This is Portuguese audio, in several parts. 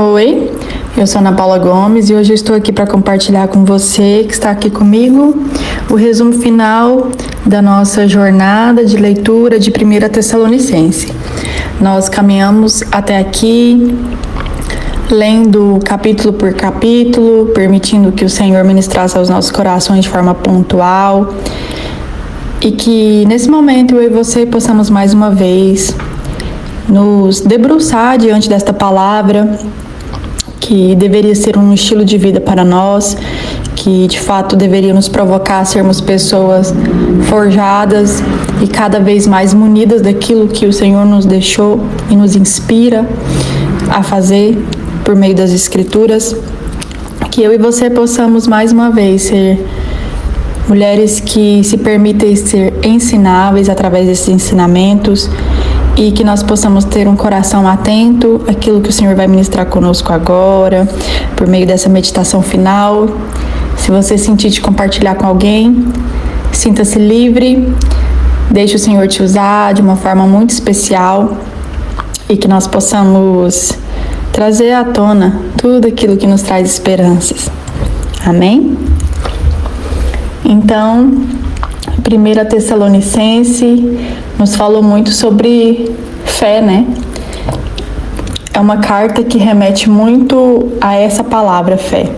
Oi, eu sou Ana Paula Gomes e hoje eu estou aqui para compartilhar com você que está aqui comigo o resumo final da nossa jornada de leitura de 1 Tessalonicense. Nós caminhamos até aqui lendo capítulo por capítulo, permitindo que o Senhor ministrasse aos nossos corações de forma pontual e que nesse momento eu e você possamos mais uma vez nos debruçar diante desta palavra que deveria ser um estilo de vida para nós, que de fato deveria nos provocar a sermos pessoas forjadas e cada vez mais munidas daquilo que o Senhor nos deixou e nos inspira a fazer por meio das Escrituras, que eu e você possamos mais uma vez ser mulheres que se permitem ser ensináveis através desses ensinamentos e que nós possamos ter um coração atento àquilo que o Senhor vai ministrar conosco agora, por meio dessa meditação final. Se você sentir de compartilhar com alguém, sinta-se livre, deixe o Senhor te usar de uma forma muito especial e que nós possamos trazer à tona tudo aquilo que nos traz esperanças. Amém? Então, 1 Tessalonicense nos falou muito sobre fé, né? É uma carta que remete muito a essa palavra fé.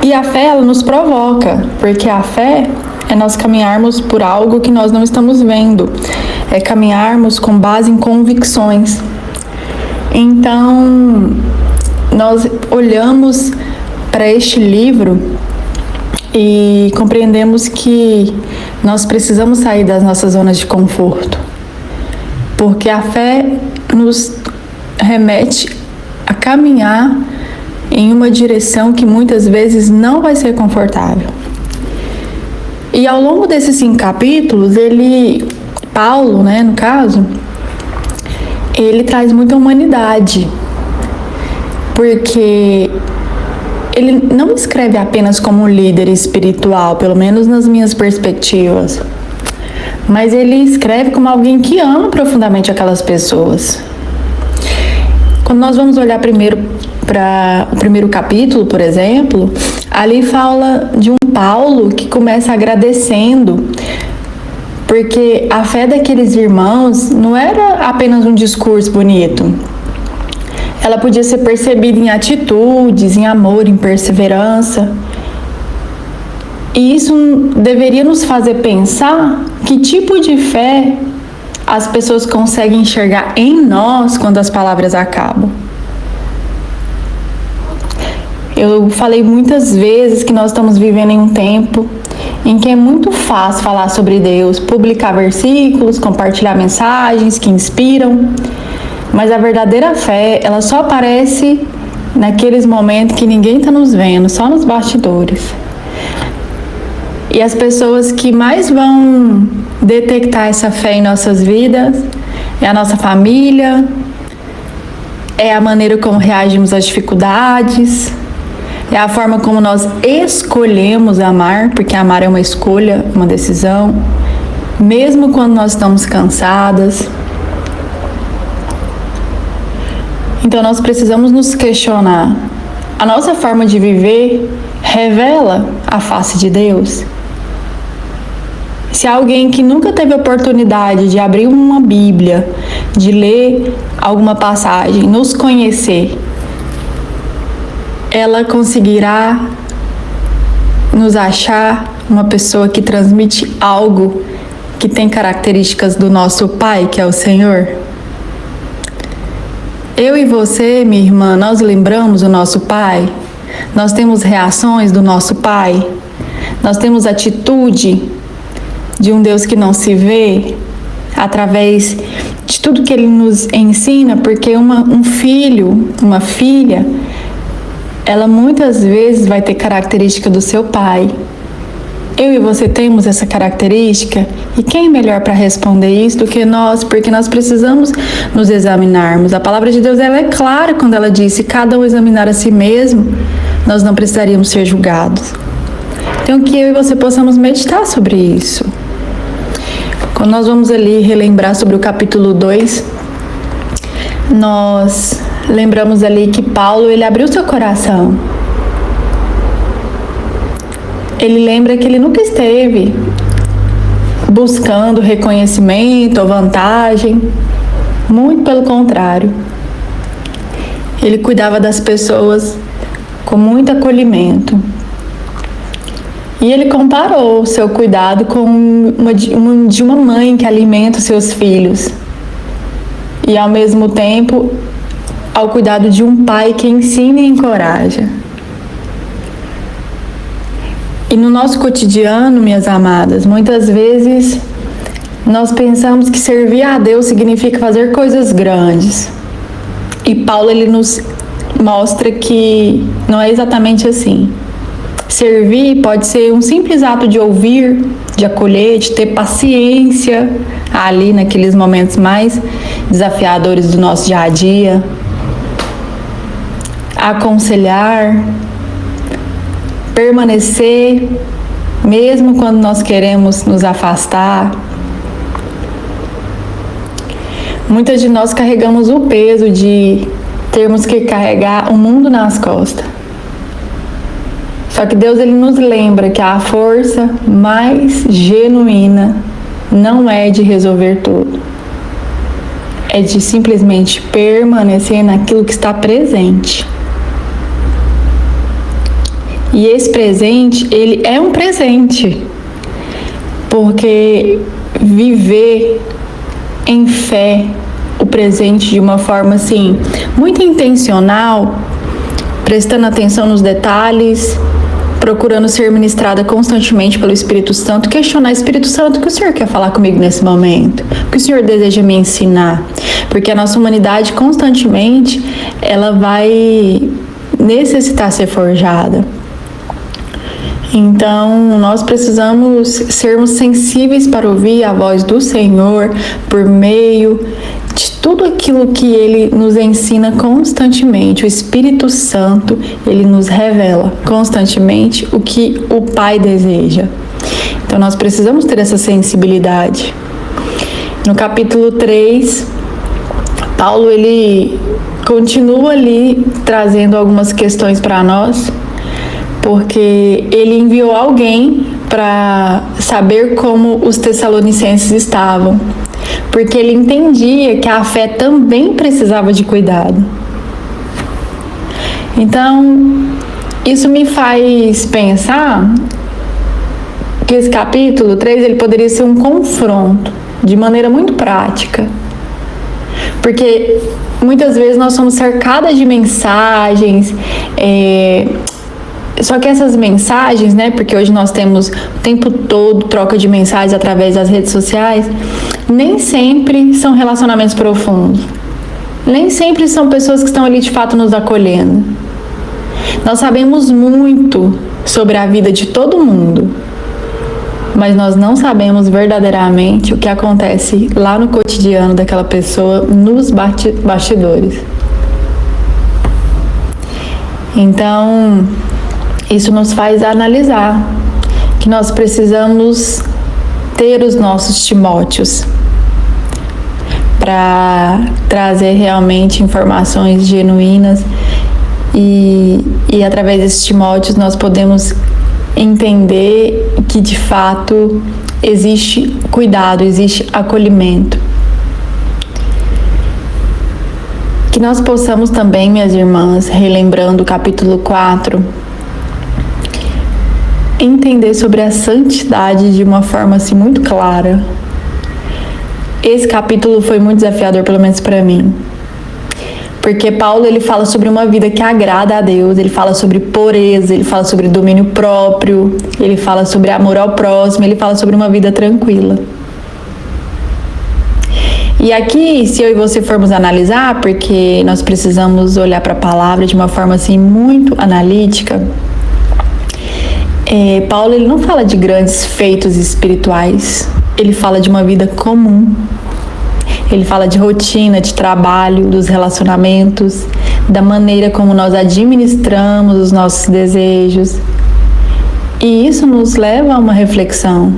E a fé, ela nos provoca, porque a fé é nós caminharmos por algo que nós não estamos vendo, é caminharmos com base em convicções. Então, nós olhamos para este livro e compreendemos que nós precisamos sair das nossas zonas de conforto, porque a fé nos remete a caminhar em uma direção que muitas vezes não vai ser confortável. E ao longo desses 5 capítulos, Paulo, né, no caso, ele traz muita humanidade, porque ele não escreve apenas como um líder espiritual, pelo menos nas minhas perspectivas, mas ele escreve como alguém que ama profundamente aquelas pessoas. Quando nós vamos olhar primeiro para o primeiro capítulo, por exemplo, ali fala de um Paulo que começa agradecendo, porque a fé daqueles irmãos não era apenas um discurso bonito. Ela podia ser percebida em atitudes, em amor, em perseverança. E isso deveria nos fazer pensar que tipo de fé as pessoas conseguem enxergar em nós quando as palavras acabam. Eu falei muitas vezes que nós estamos vivendo em um tempo em que é muito fácil falar sobre Deus, publicar versículos, compartilhar mensagens que inspiram. Mas a verdadeira fé, ela só aparece naqueles momentos que ninguém está nos vendo, só nos bastidores. E as pessoas que mais vão detectar essa fé em nossas vidas é a nossa família, é a maneira como reagimos às dificuldades, é a forma como nós escolhemos amar, porque amar é uma escolha, uma decisão, mesmo quando nós estamos cansadas. Então nós precisamos nos questionar. A nossa forma de viver revela a face de Deus? Se alguém que nunca teve oportunidade de abrir uma Bíblia, de ler alguma passagem, nos conhecer, ela conseguirá nos achar uma pessoa que transmite algo que tem características do nosso Pai, que é o Senhor? Eu e você, minha irmã, nós lembramos o nosso Pai? Nós temos reações do nosso Pai? Nós temos atitude de um Deus que não se vê através de tudo que Ele nos ensina? Porque um filho, uma filha, ela muitas vezes vai ter característica do seu pai. Eu e você temos essa característica, e quem melhor para responder isso do que nós? Porque nós precisamos nos examinarmos. A palavra de Deus, ela é clara quando ela diz: se cada um examinar a si mesmo, nós não precisaríamos ser julgados. Então que eu e você possamos meditar sobre isso. Quando nós vamos ali relembrar sobre o capítulo 2, nós lembramos ali que Paulo, ele abriu seu coração. Ele lembra que ele nunca esteve buscando reconhecimento ou vantagem. Muito pelo contrário. Ele cuidava das pessoas com muito acolhimento. E ele comparou seu cuidado com de uma mãe que alimenta os seus filhos. E ao mesmo tempo, ao cuidado de um pai que ensina e encoraja. E no nosso cotidiano, minhas amadas, muitas vezes nós pensamos que servir a Deus significa fazer coisas grandes. E Paulo, ele nos mostra que não é exatamente assim. Servir pode ser um simples ato de ouvir, de acolher, de ter paciência ali naqueles momentos mais desafiadores do nosso dia a dia. Aconselhar, permanecer, mesmo quando nós queremos nos afastar. Muitas de nós carregamos o peso de termos que carregar o mundo nas costas. Só que Deus, ele nos lembra que a força mais genuína não é de resolver tudo. É de simplesmente permanecer naquilo que está presente. E esse presente, ele é um presente. Porque viver em fé o presente de uma forma assim, muito intencional, prestando atenção nos detalhes, procurando ser ministrada constantemente pelo Espírito Santo, questionar: Espírito Santo, o que o Senhor quer falar comigo nesse momento? O que o Senhor deseja me ensinar? Porque a nossa humanidade constantemente, ela vai necessitar ser forjada. Então, nós precisamos sermos sensíveis para ouvir a voz do Senhor por meio de tudo aquilo que Ele nos ensina constantemente. O Espírito Santo, Ele nos revela constantemente o que o Pai deseja. Então, nós precisamos ter essa sensibilidade. No capítulo 3, Paulo, ele continua ali trazendo algumas questões para nós, porque ele enviou alguém para saber como os tessalonicenses estavam, porque ele entendia que a fé também precisava de cuidado. Então, isso me faz pensar que esse capítulo 3, ele poderia ser um confronto de maneira muito prática, porque muitas vezes nós somos cercadas de mensagens, só que essas mensagens, né, porque hoje nós temos o tempo todo troca de mensagens através das redes sociais, nem sempre são relacionamentos profundos. Nem sempre são pessoas que estão ali de fato nos acolhendo. Nós sabemos muito sobre a vida de todo mundo, mas nós não sabemos verdadeiramente o que acontece lá no cotidiano daquela pessoa, nos bastidores. Então, isso nos faz analisar que nós precisamos ter os nossos Timóteos para trazer realmente informações genuínas e através desses Timóteos nós podemos entender que de fato existe cuidado, existe acolhimento. Que nós possamos também, minhas irmãs, relembrando o capítulo 4, entender sobre a santidade de uma forma assim muito clara. Esse capítulo foi muito desafiador, pelo menos para mim, porque Paulo, ele fala sobre uma vida que agrada a Deus, ele fala sobre pureza, ele fala sobre domínio próprio, ele fala sobre amor ao próximo, ele fala sobre uma vida tranquila. E aqui, se eu e você formos analisar, porque nós precisamos olhar para a palavra de uma forma assim muito analítica, Paulo, ele não fala de grandes feitos espirituais, ele fala de uma vida comum. Ele fala de rotina, de trabalho, dos relacionamentos, da maneira como nós administramos os nossos desejos. E isso nos leva a uma reflexão.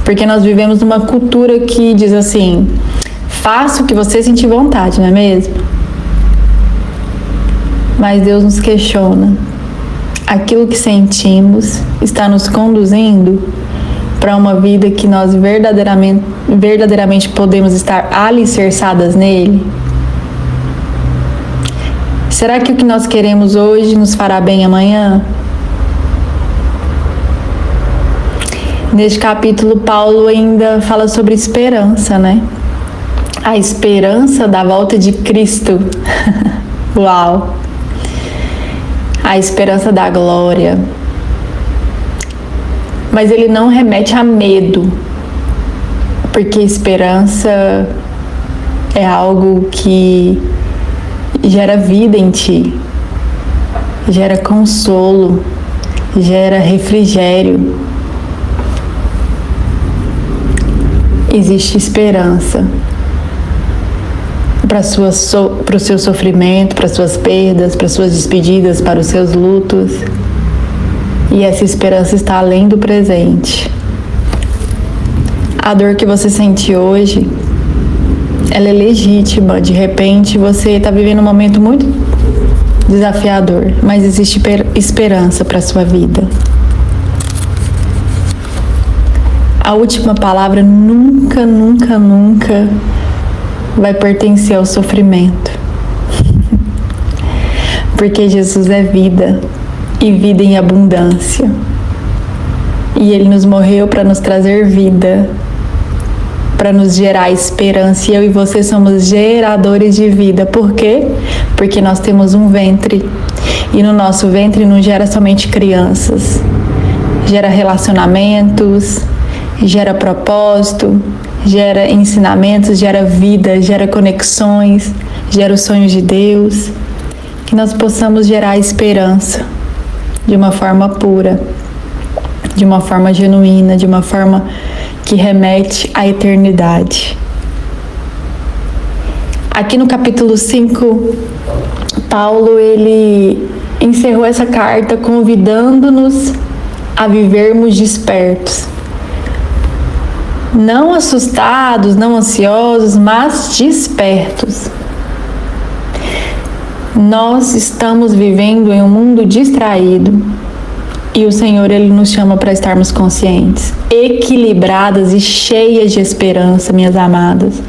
Porque nós vivemos numa cultura que diz assim: faça o que você sentir vontade, não é mesmo? Mas Deus nos questiona. Aquilo que sentimos está nos conduzindo para uma vida que nós verdadeiramente podemos estar alicerçadas nele? Será que o que nós queremos hoje nos fará bem amanhã? Neste capítulo, Paulo ainda fala sobre esperança, né? A esperança da volta de Cristo. Uau! A esperança da glória. Mas ele não remete a medo, porque esperança é algo que gera vida em ti, gera consolo, gera refrigério. Existe esperança para o seu sofrimento, para suas perdas, para suas despedidas, para os seus lutos. E essa esperança está além do presente. A dor que você sente hoje, ela é legítima. De repente você está vivendo um momento muito desafiador, mas existe esperança para a sua vida. A última palavra nunca, nunca, nunca vai pertencer ao sofrimento. Porque Jesus é vida, e vida em abundância. E Ele nos morreu para nos trazer vida, para nos gerar esperança. E eu e você somos geradores de vida. Por quê? Porque nós temos um ventre. E no nosso ventre não gera somente crianças. Gera relacionamentos, gera propósito, gera ensinamentos, gera vida, gera conexões, gera os sonhos de Deus. Que nós possamos gerar esperança de uma forma pura, de uma forma genuína, de uma forma que remete à eternidade. Aqui no capítulo 5, Paulo ele encerrou essa carta convidando-nos a vivermos despertos. Não assustados, não ansiosos, mas despertos. Nós estamos vivendo em um mundo distraído e o Senhor ele nos chama para estarmos conscientes, equilibradas e cheias de esperança, minhas amadas.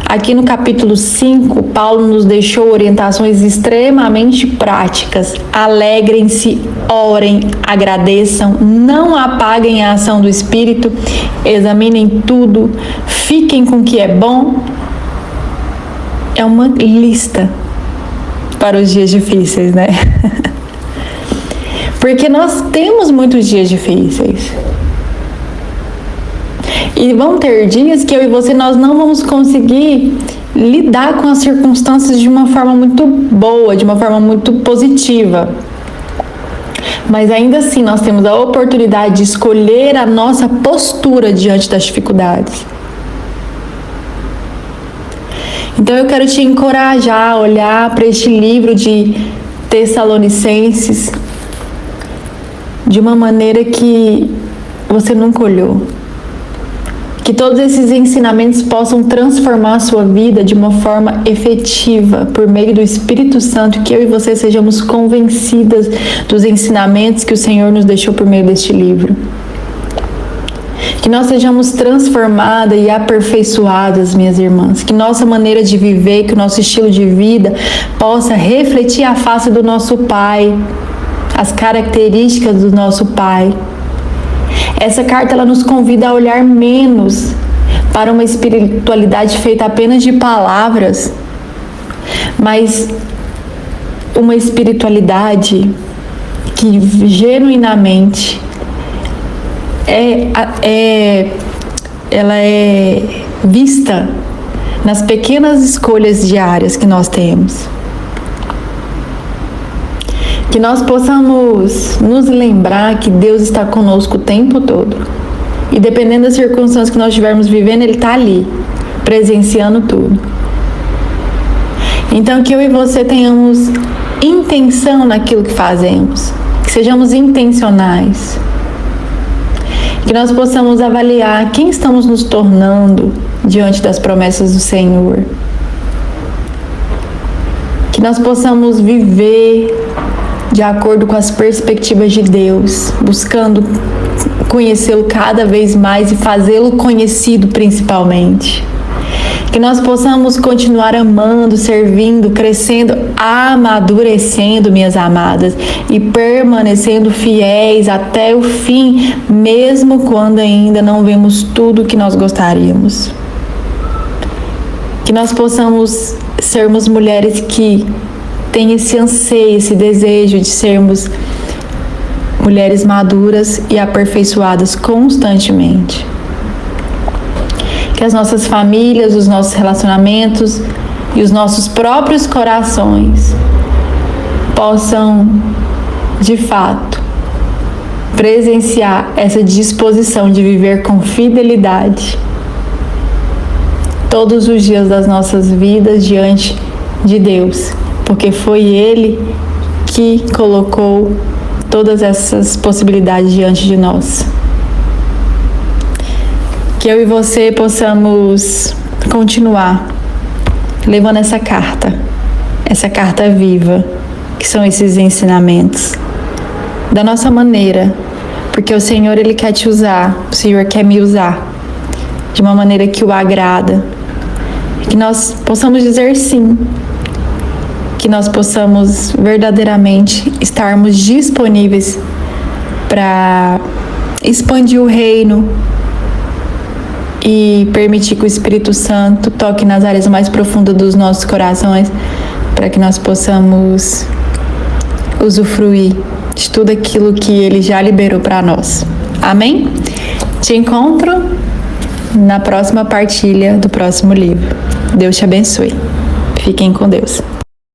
Aqui no capítulo 5, Paulo nos deixou orientações extremamente práticas. Alegrem-se, orem, agradeçam, não apaguem a ação do Espírito, examinem tudo, fiquem com o que é bom. É uma lista para os dias difíceis, né? Porque nós temos muitos dias difíceis. E vão ter dias que eu e você, nós não vamos conseguir lidar com as circunstâncias de uma forma muito boa, de uma forma muito positiva. Mas ainda assim, nós temos a oportunidade de escolher a nossa postura diante das dificuldades. Então eu quero te encorajar a olhar para este livro de Tessalonicenses de uma maneira que você nunca olhou. Que todos esses ensinamentos possam transformar a sua vida de uma forma efetiva, por meio do Espírito Santo, que eu e você sejamos convencidas dos ensinamentos que o Senhor nos deixou por meio deste livro. Que nós sejamos transformadas e aperfeiçoadas, minhas irmãs. Que nossa maneira de viver, que o nosso estilo de vida possa refletir a face do nosso Pai, as características do nosso Pai. Essa carta ela nos convida a olhar menos para uma espiritualidade feita apenas de palavras, mas uma espiritualidade que genuinamente ela é vista nas pequenas escolhas diárias que nós temos. Que nós possamos nos lembrar que Deus está conosco o tempo todo. E dependendo das circunstâncias que nós estivermos vivendo, Ele está ali, presenciando tudo. Então que eu e você tenhamos intenção naquilo que fazemos. Que sejamos intencionais. Que nós possamos avaliar quem estamos nos tornando diante das promessas do Senhor. Que nós possamos viver de acordo com as perspectivas de Deus, buscando conhecê-lo cada vez mais e fazê-lo conhecido principalmente. Que nós possamos continuar amando, servindo, crescendo, amadurecendo, minhas amadas, e permanecendo fiéis até o fim, mesmo quando ainda não vemos tudo o que nós gostaríamos. Que nós possamos sermos mulheres que têm esse anseio, esse desejo de sermos mulheres maduras e aperfeiçoadas constantemente. Que as nossas famílias, os nossos relacionamentos e os nossos próprios corações possam, de fato, presenciar essa disposição de viver com fidelidade todos os dias das nossas vidas diante de Deus, porque foi Ele que colocou todas essas possibilidades diante de nós. Que eu e você possamos continuar levando essa carta viva, que são esses ensinamentos, da nossa maneira, porque o Senhor, Ele quer te usar, o Senhor quer me usar de uma maneira que o agrada, que nós possamos dizer sim, que nós possamos verdadeiramente estarmos disponíveis para expandir o reino e permitir que o Espírito Santo toque nas áreas mais profundas dos nossos corações, para que nós possamos usufruir de tudo aquilo que Ele já liberou para nós. Amém? Te encontro na próxima partilha do próximo livro. Deus te abençoe. Fiquem com Deus.